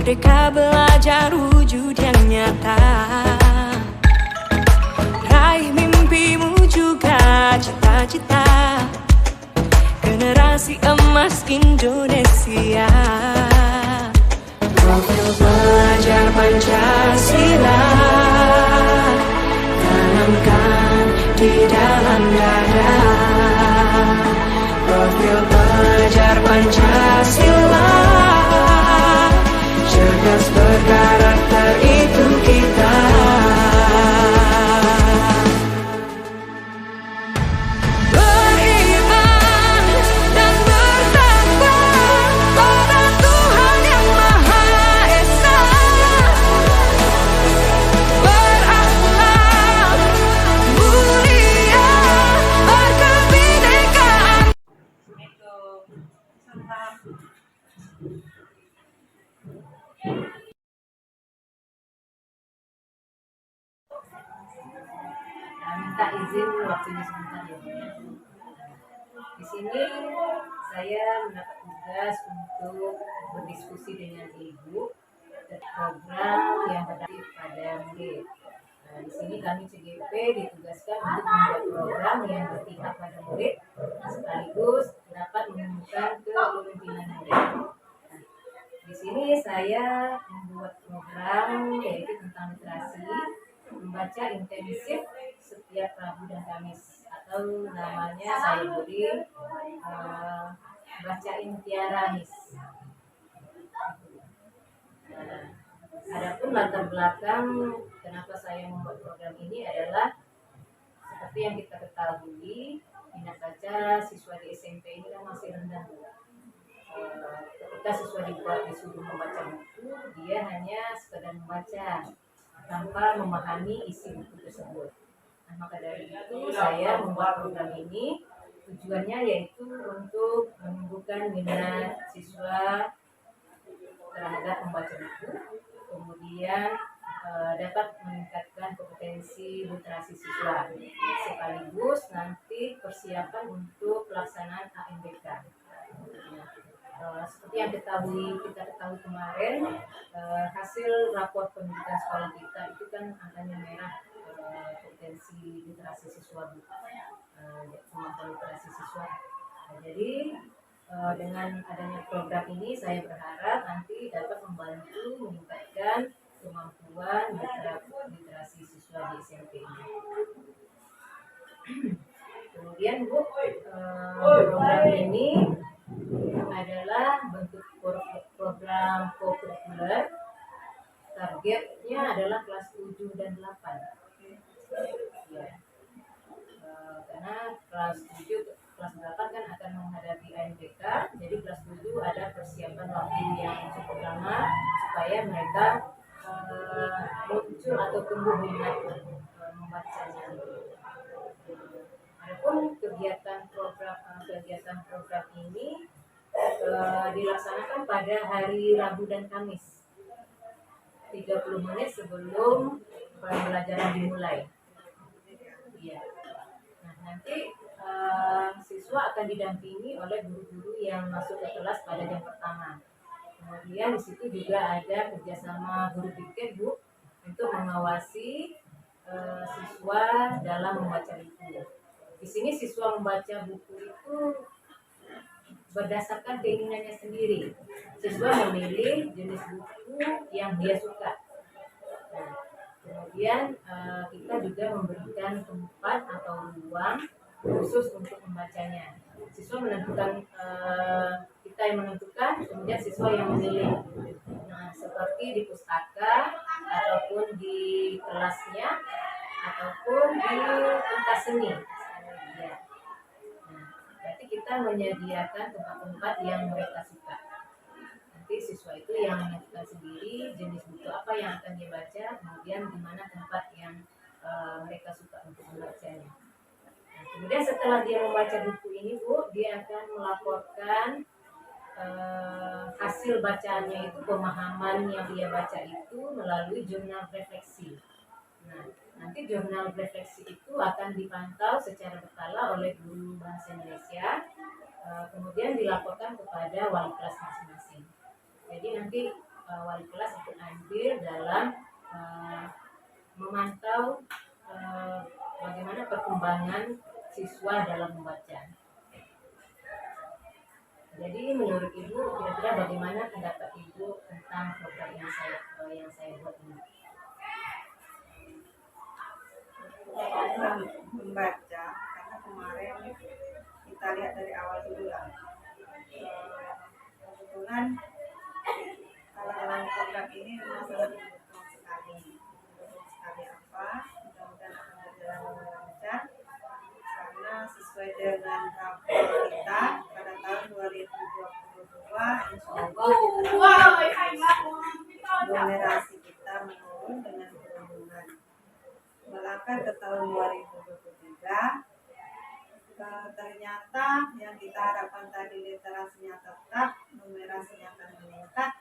Merdeka belajar wujud yang nyata. Raih mimpimu juga cita-cita. Generasi emas Indonesia. Profil pelajar Pancasila tanamkan di dalam dada. Profil pelajar Pancasila, cerdas berkarakter itu kita. Beriman dan bertakwa pada Tuhan yang Maha Esa. Berakhlak mulia, berkebinekaan. Minta izin waktunya sebentar ya. Di sini saya mendapat tugas untuk berdiskusi dengan Ibu terkait program yang berdampak pada murid. Nah, di sini kami CGP ditugaskan untuk membuat program yang berpihak pada murid sekaligus dapat menemukan kepemimpinan murid. Nah, di sini saya membuat program yaitu tentang literasi, membaca intensif setiap Rabu dan Kamis, atau namanya saya beri bacain Tiara Miss. Adapun latar belakang kenapa saya membuat program ini adalah seperti yang kita ketahui, minat baca siswa di SMP ini kan masih rendah. Ketika siswa disuruh membaca buku, dia hanya sekedar membaca tanpa memahami isi buku tersebut. Nah, maka dari itu saya membuat program ini, tujuannya yaitu untuk menumbuhkan minat siswa terhadap membaca buku, kemudian dapat meningkatkan kompetensi literasi siswa, sekaligus nanti persiapan untuk pelaksanaan AMBK. Seperti yang kita ketahui kemarin, hasil rapor pendidikan sekolah kita itu kan angkanya merah, potensi literasi siswa, kemampuan literasi siswa. Nah, jadi dengan adanya program ini saya berharap nanti dapat membantu meningkatkan kemampuan literasi siswa di SMP ini. Kemudian Bu, program ini adalah bentuk program co-curricular. Targetnya adalah kelas 7 dan 8. Ya. Karena kelas 7, kelas 8 kan akan menghadapi AMBK, jadi kelas 7 ada persiapan waktu yang cukup lama supaya mereka muncul atau tumbuh minat membacanya. Adapun kegiatan program ini dilaksanakan pada hari Rabu dan Kamis, 30 menit sebelum pembelajaran dimulai. Ya. Nah, nanti siswa akan didampingi oleh guru-guru yang masuk ke kelas pada jam pertama. Kemudian di situ juga ada kerjasama guru piket Bu untuk mengawasi siswa dalam membaca buku. Di sini siswa membaca buku itu berdasarkan keinginannya sendiri. Siswa memilih jenis buku yang dia suka. Nah, kemudian kita juga memberikan tempat atau ruang khusus untuk membacanya. Siswa menentukan, kita yang menentukan, kemudian siswa yang memilih. Nah, seperti di pustaka ataupun di kelasnya ataupun di pentas seni. Ya. Nah, berarti kita menyediakan tempat-tempat yang mereka suka. Nanti siswa itu yang menentukan sendiri jenis buku apa yang akan dia baca, kemudian di mana tempat yang mereka suka untuk membacanya. Nah, kemudian setelah dia membaca buku ini Bu, dia akan melaporkan hasil bacaannya itu, pemahaman yang dia baca itu melalui jurnal refleksi. Nah, nanti jurnal refleksi itu akan dipantau secara berkala oleh guru bahasa Indonesia, kemudian dilaporkan kepada wali kelas masing-masing. Jadi nanti wali kelas ikut andil dalam memantau bagaimana perkembangan siswa dalam membaca. Jadi menurut Ibu kira-kira bagaimana pendapat Ibu tentang program yang saya buat ini? Program membaca, karena kemarin kita lihat dari awal dulu lah. Kebetulan kalau dalam program ini memang sangat mendukung sekali. Mendukung sekali apa? Mudah-mudahan akan berjalan dengan lancar karena sesuai dengan rapor kita pada tahun 2022 insya Allah numerasi kita menurun dengan penurunan. Melangkah ke tahun 2023, ternyata yang kita harapkan tadi literasinya tetap, numerasinya akan meningkat,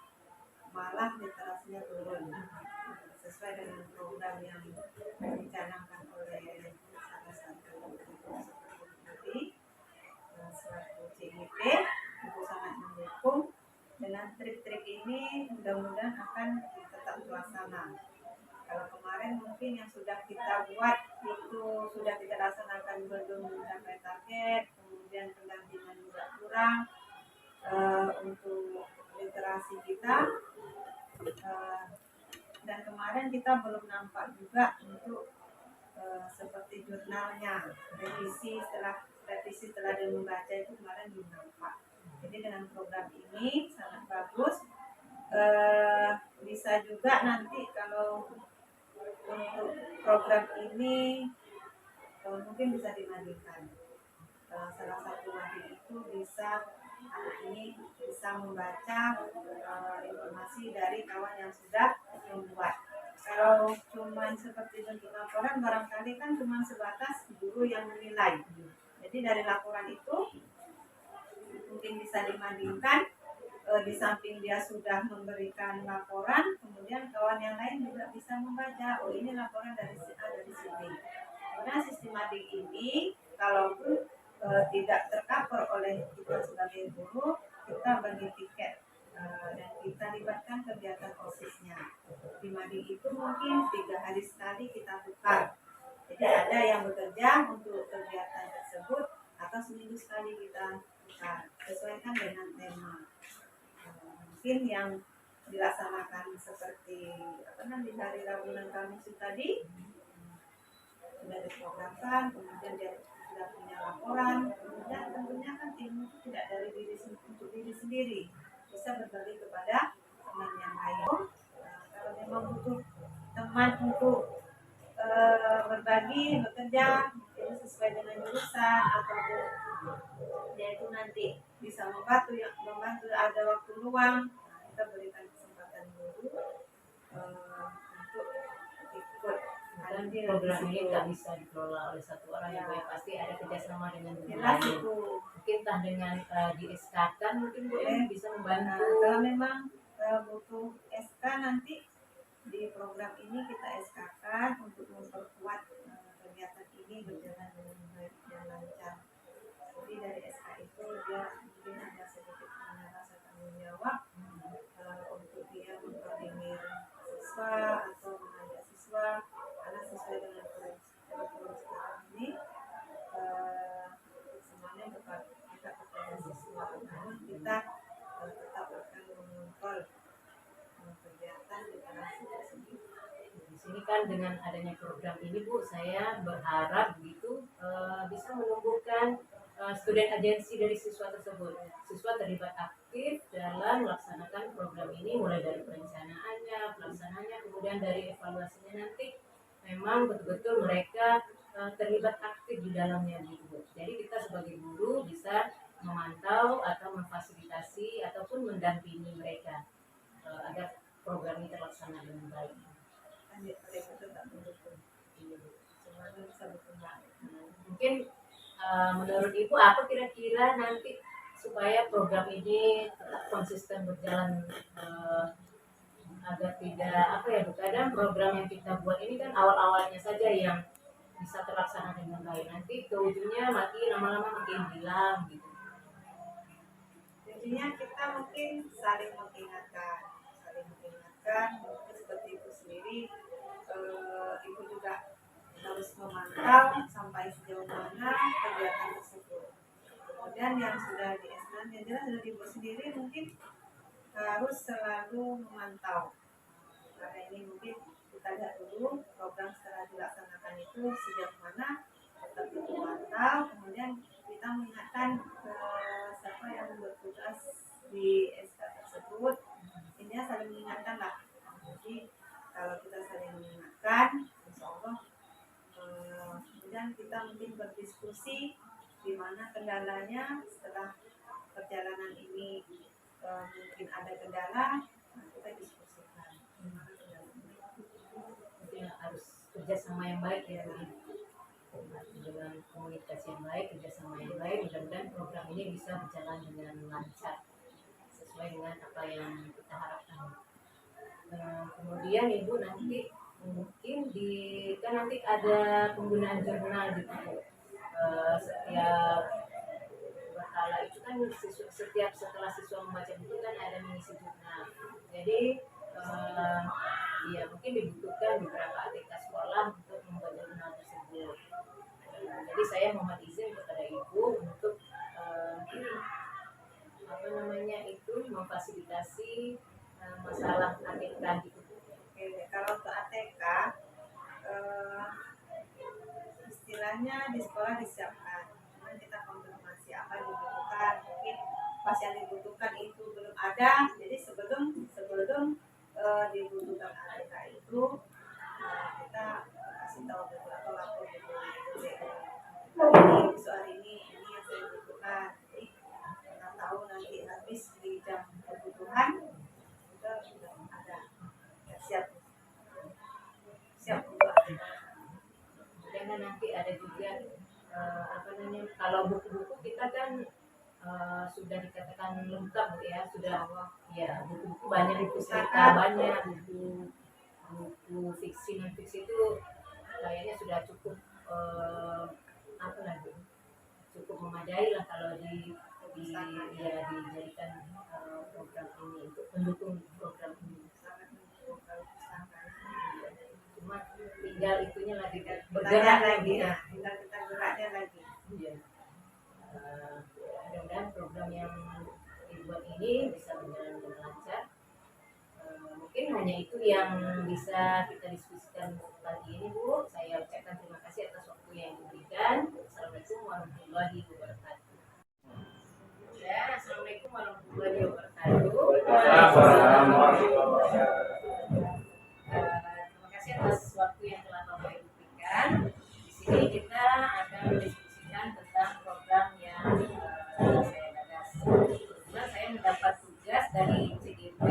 malah literasinya turun. Sesuai dengan program yang dicanangkan oleh salah satu seperti selaku CIP, itu sangat mendukung. Dengan trik-trik ini mudah-mudahan akan tetap terlaksana. Kalau kemarin mungkin yang sudah kita buat itu sudah kita laksanakan belum mencapai target, kemudian pendampingan juga kurang untuk literasi kita, dan kemarin kita belum nampak juga untuk seperti jurnalnya, revisi setelah dia membaca itu kemarin belum nampak. Jadi dengan program ini sangat bagus. Bisa juga nanti kalau untuk program ini mungkin bisa dibandingkan. Salah satu wadi itu bisa anak ini bisa membaca informasi dari kawan yang sudah membuat. Kalau cuma seperti bentuk laporan barangkali kan cuma sebatas guru yang menilai. Jadi dari laporan itu mungkin bisa dibandingkan. Di samping dia sudah memberikan laporan, kemudian kawan yang lain juga bisa membaca, oh ini laporan dari si A dari sini. Karena sistematik ini kalaupun tidak tercover oleh kita sebagai guru, kita bagi tiket dan kita libatkan kegiatan OSIS-nya. Di Mading itu mungkin 3 hari sekali kita tukar. Jadi ada yang bekerja untuk kegiatan tersebut atau seminggu sekali kita tukar, sesuaikan dengan tema. Mungkin yang dilaksanakan seperti di hari Rabu dan Kamis tadi sudah diprogramkan, kemudian dia sudah punya laporan, kemudian tentunya kan ilmu itu tidak dari untuk diri sendiri, bisa berbagi kepada teman yang lain. Kalau memang butuh teman untuk berbagi, bekerja, mungkin sesuai dengan jurusan ataupun yaitu nanti bisa membantu ada waktu luang, kita berikan kesempatan guru untuk ikut. Dan program ini tak bisa dikelola oleh satu orang ya, ya pasti ada kerjasama dengan guru Jelas lain. itu. Mungkin entah dengan di SK-kan mungkin Bu bisa membantu. Kalau memang butuh SK nanti di program ini kita SK-kan untuk memperkuat kegiatan ini berjalan dengan baik dan lancar. Jadi dari SK itu dia mungkin ada sedikit rasa tanggung jawab untuk dia memperdengar siswa atau mengajak siswa, karena sesuai dengan kurikulum sekarang ini semuanya kita kepada siswa. Namun kita tetap akan mengontrol kegiatan literasi tersebut. Di sini kan dengan adanya program ini Bu, saya berharap begitu bisa menumbuhkan student agency dari siswa tersebut. Siswa terlibat aktif dalam melaksanakan program ini, mulai dari perencanaannya, pelaksanaannya, kemudian dari evaluasinya nanti memang betul-betul mereka terlibat aktif di dalamnya gitu. Jadi kita sebagai guru bisa memantau atau memfasilitasi ataupun mendampingi mereka agar program ini terlaksana dengan baik. Mereka tetap mendukung, semuanya bisa berkembang. Mungkin menurut Ibu apa kira-kira nanti supaya program ini tetap konsisten berjalan agar tidak kadang program yang kita buat ini kan awal-awalnya saja yang bisa terlaksana dengan baik, nanti ke ujungnya lama-lama makin hilang gitu. Intinya kita mungkin saling mengingatkan diingatkan mungkin seperti itu sendiri, ibu juga harus memantau sampai sejauh mana kegiatan tersebut. Kemudian yang sudah di S6 yang jelas sudah ibu sendiri mungkin harus selalu memantau, karena ini mungkin kita lihat dulu program setelah dilaksanakan itu sejauh mana tetap dipantau, kemudian kita mengingatkan ke siapa yang bertugas di SK tersebut, intinya saling mengingatkan lah. Jadi kalau kita saling mengingatkan, insya Allah kemudian kita mungkin berdiskusi di mana kendalanya setelah perjalanan ini, mungkin ada kendala, kita diskusikan di mana kendalanya. Mungkin harus kerjasama yang baik ya, dengan komunikasi yang baik, kerjasama yang baik, mudah-mudahan program ini bisa berjalan dengan lancar sesuai dengan apa yang kita harapkan. Kemudian ibu nanti mungkin kan nanti ada penggunaan jurnal gitu. Setiap berkala itu kan setiap setelah siswa membaca buku kan ada mengisi jurnal. Jadi ya mungkin dibutuhkan beberapa ATK sekolah untuk membuat jurnal tersebut. Jadi saya mohon izin kepada ibu untuk memfasilitasi masalah ATK gitu. Oke, kalau untuk ATK, istilahnya di sekolah disiapkan, cuman kita konfirmasi apa yang dibutuhkan, mungkin pas yang dibutuhkan itu belum ada, jadi sebelum dibutuhkan ATK itu kita kasih tahu dulu atau lapor dulu ini soal ini yang saya butuhkan, jadi kita tahu nanti habis di jam kebutuhan kita sudah ada siap untuk Kemudian nanti ada juga kalau buku-buku kita kan sudah dikatakan lengkap ya, sudah ya buku-buku banyak, buku cerita banyak, buku fiksi non fiksi itu kayaknya sudah cukup cukup memadai lah kalau dijadikan program ini untuk pendukung program ini. Cuma tinggal itunya lagi bergerak lagi ya, tinggal kita geraknya lagi. Iya. Mudah-mudahan program yang dibuat ini bisa berjalan dengan lancar. Mungkin hanya itu yang bisa kita diskusikan pagi ini, Bu. Saya ucapkan terima kasih atas waktu yang diberikan. Assalamualaikum warahmatullahi wabarakatuh. Ya, assalamualaikum warahmatullahi wabarakatuh. Terima kasih atas waktu yang telah Bapak Ibu berikan. Di sini kita akan mendiskusikan tentang program yang saya gagas. Kebetulan saya mendapat tugas dari CGP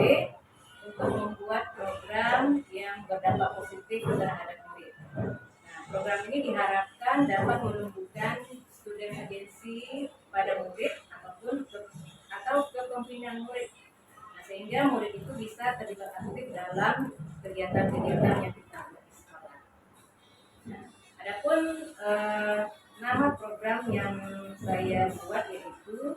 untuk membuat program yang berdampak positif terhadap murid. Nah, program ini diharapkan dapat menumbuhkan student agency pada murid atau kepemimpinan murid. Nah, sehingga murid itu bisa terlibat aktif dalam kegiatan-kegiatan yang kita buat di sekolah. Nah, adapun nama program yang saya buat yaitu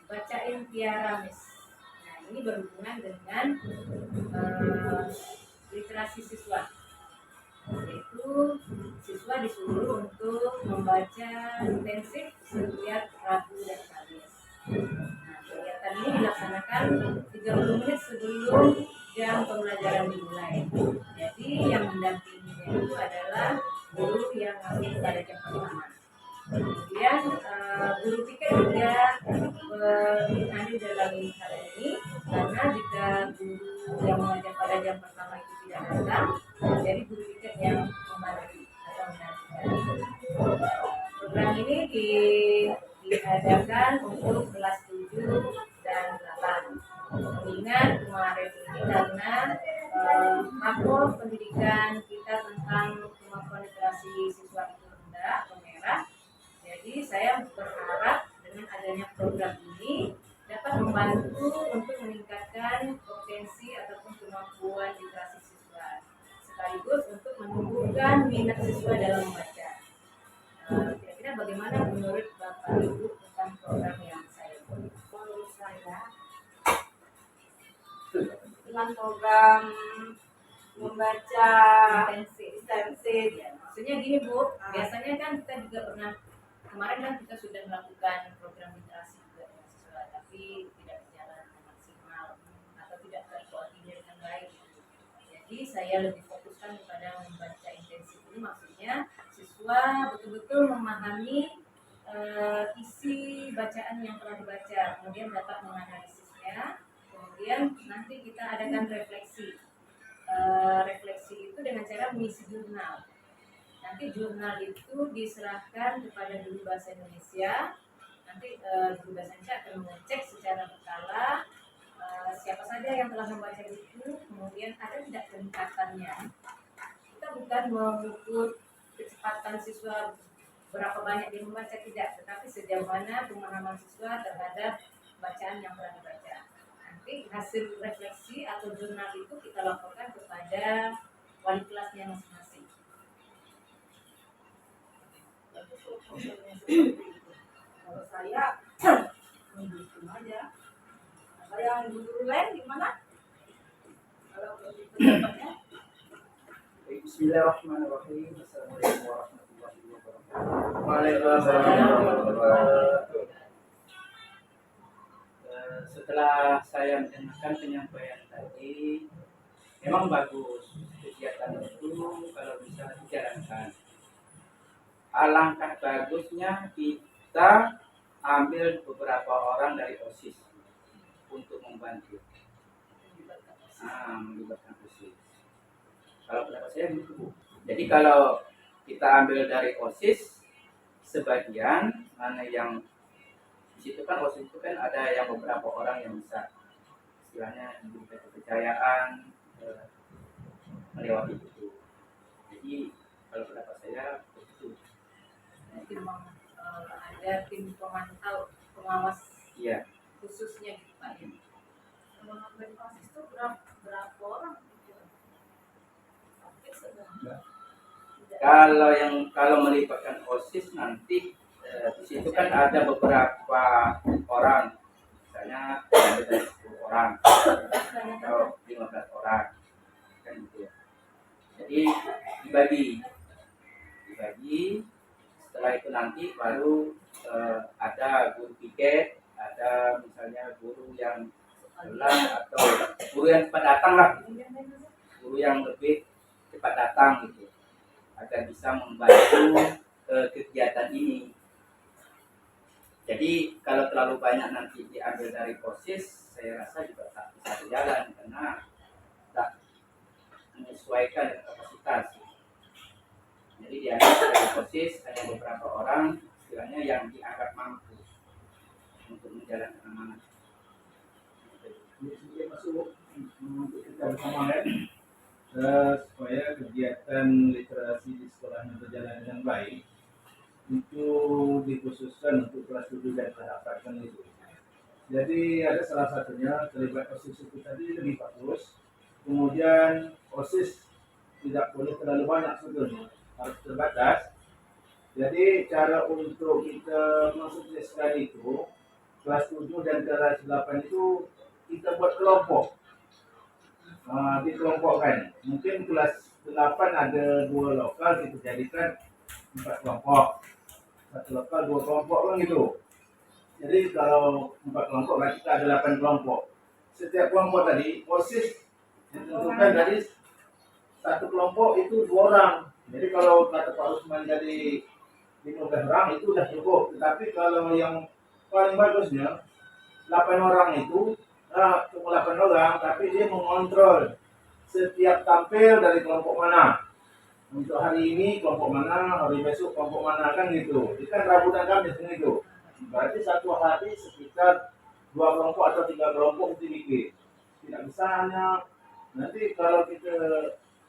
Bacain Tiara Miss. Nah, ini berhubungan dengan literasi siswa, yaitu siswa disuruh untuk membaca intensif setiap Rabu dan Kamis. Nah, kegiatan ini dilaksanakan 30 menit sebelum jam pembelajaran dimulai. Jadi yang mendampinginya itu adalah guru yang masih pada jam pertama. Kemudian guru piket juga andil dalam hal ini, karena jika guru yang mengajar pada jam pertama itu tidak datang, jadi guru piket yang membantu atau mendampingi. Program ini diadakan untuk kelas 7 dan 8. Mengingat kemarin ini karena makro pendidikan kita tentang kemampuan literasi siswa itu rendah atau merah, jadi saya berharap dengan adanya program ini dapat membantu untuk meningkatkan potensi ataupun kemampuan literasi siswa, sekaligus untuk menumbuhkan minat siswa dalam membaca. Kira-kira bagaimana menurut Bapak Ibu tentang program yang saya buat? Menurut saya dengan program membaca intensif. Ya, maksudnya gini Bu, biasanya kan kita juga pernah kemarin kan kita sudah melakukan program literasi juga dengan siswa, tapi tidak berjalan maksimal atau tidak terkoordinir dengan baik. Jadi saya lebih fokuskan kepada membaca intensif ini, maksudnya siswa betul-betul memahami isi bacaan yang telah dibaca, kemudian dapat menganalisisnya, kemudian nanti kita adakan refleksi. Refleksi itu dengan cara mengisi jurnal. Nanti jurnal itu diserahkan kepada guru bahasa Indonesia. Nanti guru bahasa Indonesia akan mengecek secara berkala siapa saja yang telah membaca buku, kemudian ada tidak peningkatannya. Kita bukan mengukur kecepatan siswa berapa banyak dia membaca, tidak, tetapi sejauh mana pemahaman siswa terhadap bacaan yang telah dibaca. Nanti hasil refleksi atau jurnal itu kita laporkan kepada wali kelasnya masing-masing. Kalau saya mendukung aja. Kalau yang guru lain gimana? Kalau begitu dapatnya? Bismillahirrahmanirrahim. Assalamualaikum warahmatullahi wabarakatuh. Waalaikumsalam warahmatullahi wabarakatuh. Setelah saya mendengarkan penyampaian tadi, memang bagus kegiatan itu kalau bisa dijalankan. Alangkah bagusnya kita ambil beberapa orang dari OSIS untuk membantu. Melibatkan OSIS. Kalau pendapat saya begitu. Jadi kalau kita ambil dari OSIS, sebagian mana yang di situ kan OSIS itu kan ada yang beberapa orang yang bisa istilahnya diberikan kepercayaan melewati itu. Jadi kalau pendapat saya begitu. Ada tim pemantau, pengawas Iya. khususnya gitu Pak. Kalau ngambil OSIS itu berapa orang? Kalau melibatkan OSIS nanti di situ kan ada beberapa orang, misalnya ada 10 orang atau 15 orang, kan gitu ya. Jadi dibagi. Setelah itu nanti baru ada guru piket, ada misalnya guru yang sebelah atau guru yang cepat datang lah, guru yang lebih cepat datang gitu, agar bisa membantu kegiatan ini. Jadi kalau terlalu banyak nanti diambil dari OSIS, saya rasa juga tak bisa berjalan karena tak menyesuaikan dengan kapasitas. Jadi diambil dari OSIS hanya beberapa orang, istilahnya yang dianggap mampu untuk menjalankan amanah. Ini masuk untuk kita bersama ya, supaya kegiatan literasi di sekolahnya berjalan dengan baik. Itu dikhususkan untuk kelas 7 dan kelas 8 itu. Jadi ada salah satunya terlibat OSIS itu tadi lebih bagus. Kemudian OSIS tidak boleh terlalu banyak sebetulnya, harus terbatas. Jadi cara untuk kita mensukseskan itu kelas 7 dan kelas 8 itu kita buat kelompok. Dikelompokkan. Mungkin kelas 8 ada 2 lokal, kita jadikan 4 kelompok. 1 lokal 2 kelompok kan gitu. Jadi kalau 4 kelompok berarti kita ada 8 kelompok. Setiap kelompok tadi OSIS ditentukan dari 1 kelompok itu 2 orang. Jadi kalau kata Pak Usman jadi 15 orang itu sudah cukup. Tetapi kalau yang paling bagusnya 8 orang itu cuma 8 orang, tapi dia mengontrol setiap tampil dari kelompok mana. Untuk hari ini kelompok mana, hari besok kelompok mana, kan gitu. Itu kan Rabu dan Kamis kan itu. Berarti satu hari sekitar 2 kelompok atau 3 kelompok itu bikin. Tidak bisa hanya nanti kalau kita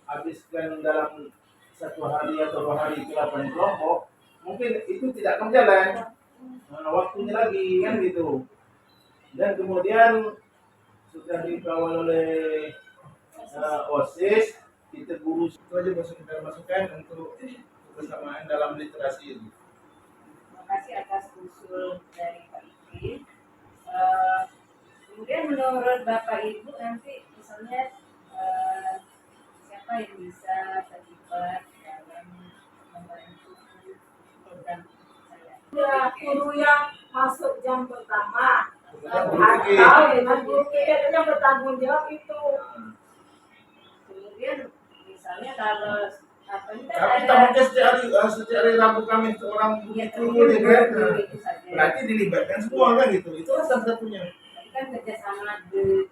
habiskan dalam 1 hari atau 2 hari itu 8 kelompok, mungkin itu tidak akan jalan. Waktunya lagi kan gitu. Dan kemudian sudah dikawal oleh OSIS, kita guru itu aja masukan untuk kebersamaan dalam literasi ini. Terima kasih atas usul dari Pak Ikri. Kemudian menurut Bapak Ibu nanti misalnya siapa yang bisa terlibat dalam membantu program saya. Ya, guru yang masuk jam pertama Guru atau dengan guru PKK yang bertanggung jawab itu. Kemudian misalnya kalau apa ini kan Tapi ada tampaknya setiap hari Rabu Kamis seorang ya, guru gitu kan. guru itu saja. Berarti dilibatkan semua kan gitu. Itu satu-satunya. Tapi kan kerjasama di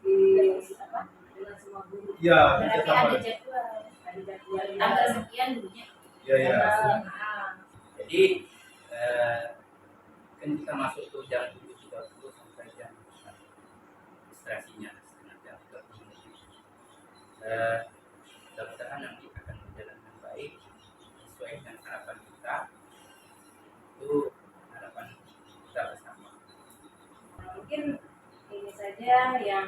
apa dengan semua guru. Ya, Berarti kerjasama. ada jadwal tanggal sekian gurunya. Ya, ya. Jadi kan kita masuk tuh jam 7.30 sampai jam 4. Registrasinya setengah jam 30 menit. Mudah-mudahan nanti akan berjalan dengan baik sesuai dengan harapan kita. Itu harapan kita bersama. Mungkin ini saja yang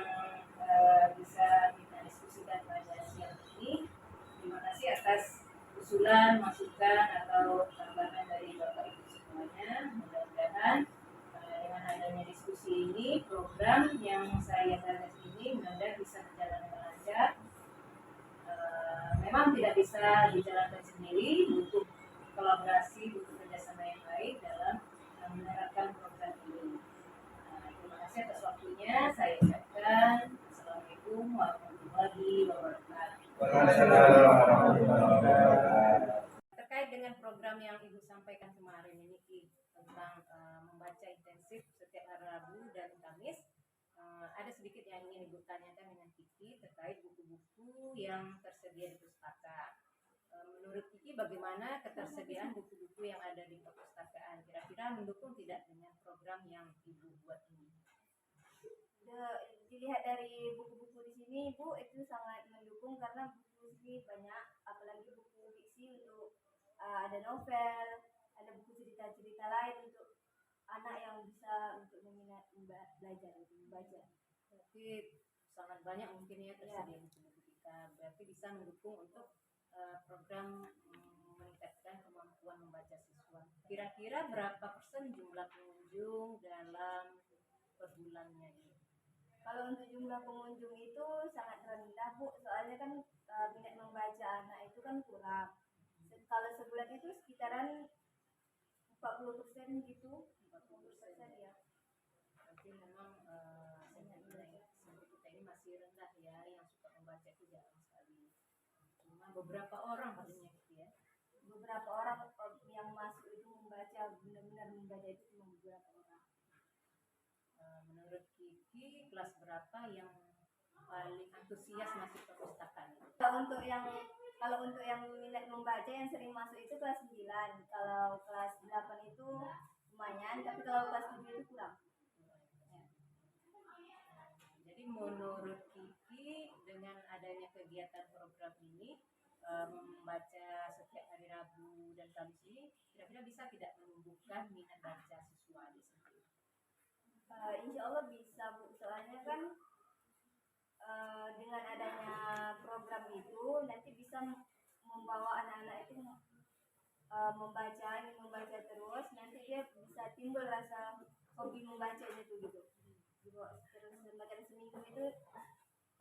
bisa kita diskusikan pada siang ini. Terima kasih atas usulan, masukan atau tambahan dari Bapak Ibu semuanya. Mudah-mudahan dengan adanya diskusi ini, program yang saya gagas ini mudah-mudahan bisa berjalan dengan lancar. Memang tidak bisa dijalankan sendiri, butuh kolaborasi, butuh kerjasama yang baik dalam menerapkan program ini. Terima kasih atas waktunya. Saya ucapkan Assalamualaikum warahmatullahi wabarakatuh. Terkait dengan program yang Ibu sampaikan kemarin ini Ki, tentang membaca intensif setiap hari Rabu dan Kamis, ada sedikit yang ingin Ibu tanyakan dengan Kiki terkait buku-buku yang tersedia di pustaka. Menurut Kiki, bagaimana ketersediaan buku-buku yang ada di perpustakaan? Kira-kira mendukung tidak dengan program yang Ibu buat ini? Dilihat dari buku-buku di sini, Bu, itu sangat mendukung karena buku ini banyak, apalagi buku fiksi untuk ada novel, ada buku cerita-cerita lain untuk anak yang bisa untuk meminat belajar untuk membaca. Berarti sangat banyak mungkin ya tersedia buku-buku kita. Berarti bisa mendukung untuk program meningkatkan kemampuan membaca siswa. Kira-kira berapa persen jumlah pengunjung dalam per bulannya ini? Kalau untuk jumlah pengunjung itu sangat rendah, Bu, soalnya kan minat membaca anak itu kan kurang. Kalau sebulan itu sekitaran 40% gitu, 40% ya. Berarti memang sentiment kita ini masih rendah ya, yang suka membaca itu jarang sekali. Cuma beberapa orang pastinya gitu ya. Beberapa orang yang masuk itu membaca, benar-benar membaca itu cuma beberapa orang. Menurut Kiki, kelas berapa yang paling antusias masuk ke perpustakaan? Kalau untuk yang minat membaca yang sering masuk itu kelas 9. Kalau kelas 8 itu lumayan, tapi kalau kelas 7 itu kurang. Jadi menurut Kiki, dengan adanya kegiatan program ini, membaca setiap hari Rabu dan Kamis ini, kira-kira bisa tidak menumbuhkan minat baca siswa di sini? Insya Allah bisa, Bu. Soalnya kan dengan adanya program itu nanti bisa membawa anak-anak itu membaca terus, nanti dia bisa timbul rasa hobi membacanya itu gitu. Terus macam seminggu itu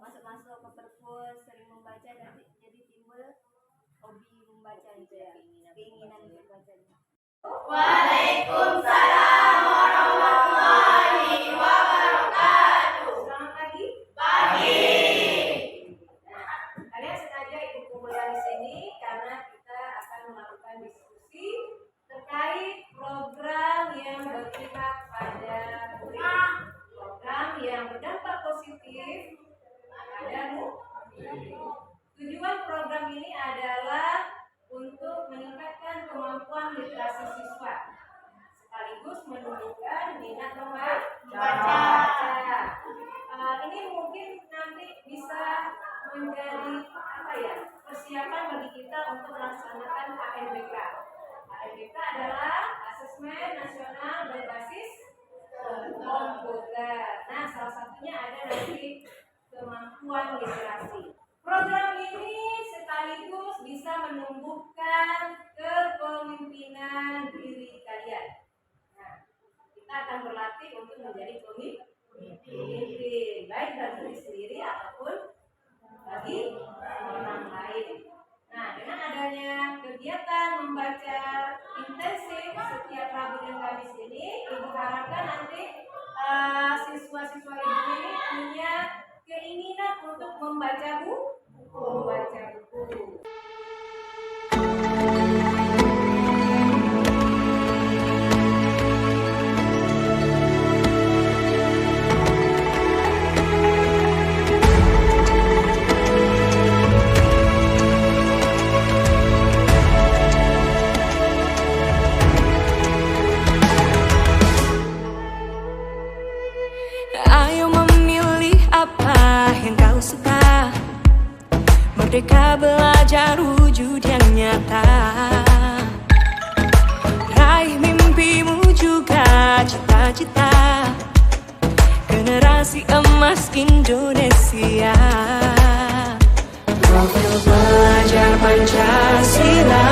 masuk ke perpus, sering membaca, nanti jadi timbul hobi membaca itu ya, keinginan untuk bacanya. Waalaikumsalam warahmatullahi wabarakatuh. Selamat pagi. Pagi. Kalian sengaja ikut kumpulan di sini karena kita akan melakukan diskusi terkait program yang berpihak pada murid, program yang berdampak positif pada murid. Tujuan program ini adalah untuk meningkatkan kemampuan literasi siswa, sekaligus menumbuhkan minat membaca. Ini mungkin nanti bisa menjadi persiapan bagi kita untuk melaksanakan ANBK. ANBK adalah Asesmen Nasional Berbasis Komputer. Nah, salah satunya ada nanti kemampuan literasi. Program ini sekaligus bisa menumbuhkan kepemimpinan diri kalian. Nah, kita akan berlatih untuk menjadi pemimpin, baik bagi diri sendiri ataupun Indonesia. Profil pelajar Pancasila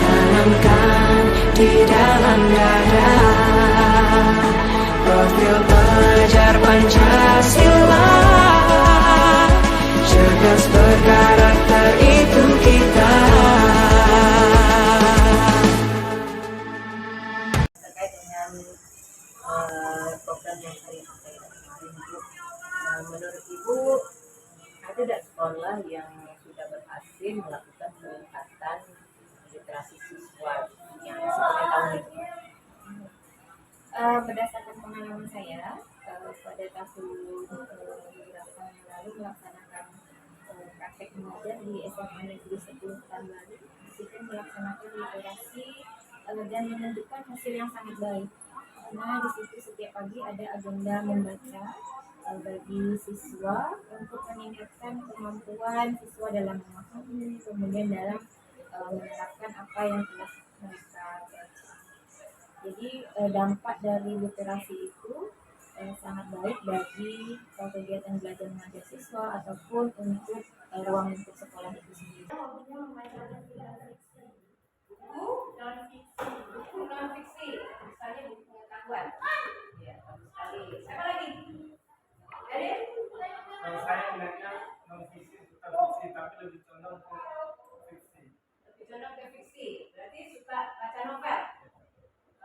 tanamkan di dalam dada. Profil pelajar Pancasila, cerdas berkarakter itu kita. Terkait dengan program yang saya sampaikan kemarin, Bu, menurut Ibu ada tidak sekolah yang sudah berhasil melakukan peningkatan literasi siswa yang sesuai tahun ini? Berdasarkan pengalaman saya, pada tahun beberapa tahun yang lalu melaksanakan praktek mengajar di SMA Negeri 10 Tambari, di situ melaksanakan literasi dan menunjukkan hasil yang sangat baik. Karena di situ setiap pagi ada agenda membaca bagi siswa untuk meningkatkan kemampuan siswa dalam memahami, kemudian dalam menerapkan apa yang telah mereka baca. Jadi dampak dari literasi itu sangat baik bagi kegiatan belajar mengajar siswa ataupun untuk ruang lingkup sekolah itu sendiri. Buku non fiksi, misalnya buku pengetahuan. Ya, bagus sekali. Siapa lagi? Ada? Kalau saya melihatnya non fiksi suka fiksi, tapi lebih condong ke fiksi. Lebih condong ke fiksi. Berarti suka baca novel.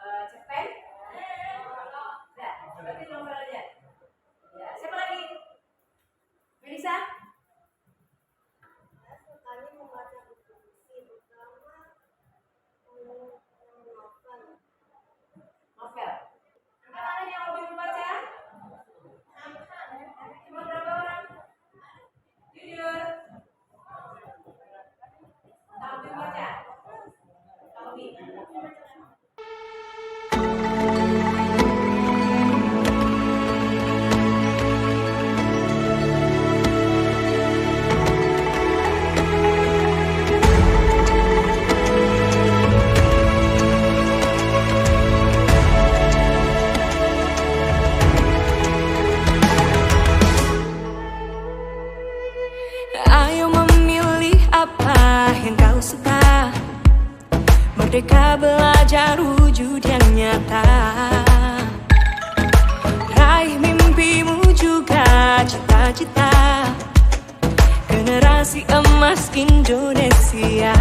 Cerpen? Enggak, berarti novel aja. Ya, siapa lagi? Melisa? Kami membaca buku fiksi terutama Novel. Anak-anak yang hobi membaca? Cuma berapa orang? Jujur. Tak hobi membaca? Tak hobi. Ayo memilih apa yang kau suka. Merdeka belajar wujud yang nyata. Raih mimpimu juga cita-cita. Generasi emas Indonesia.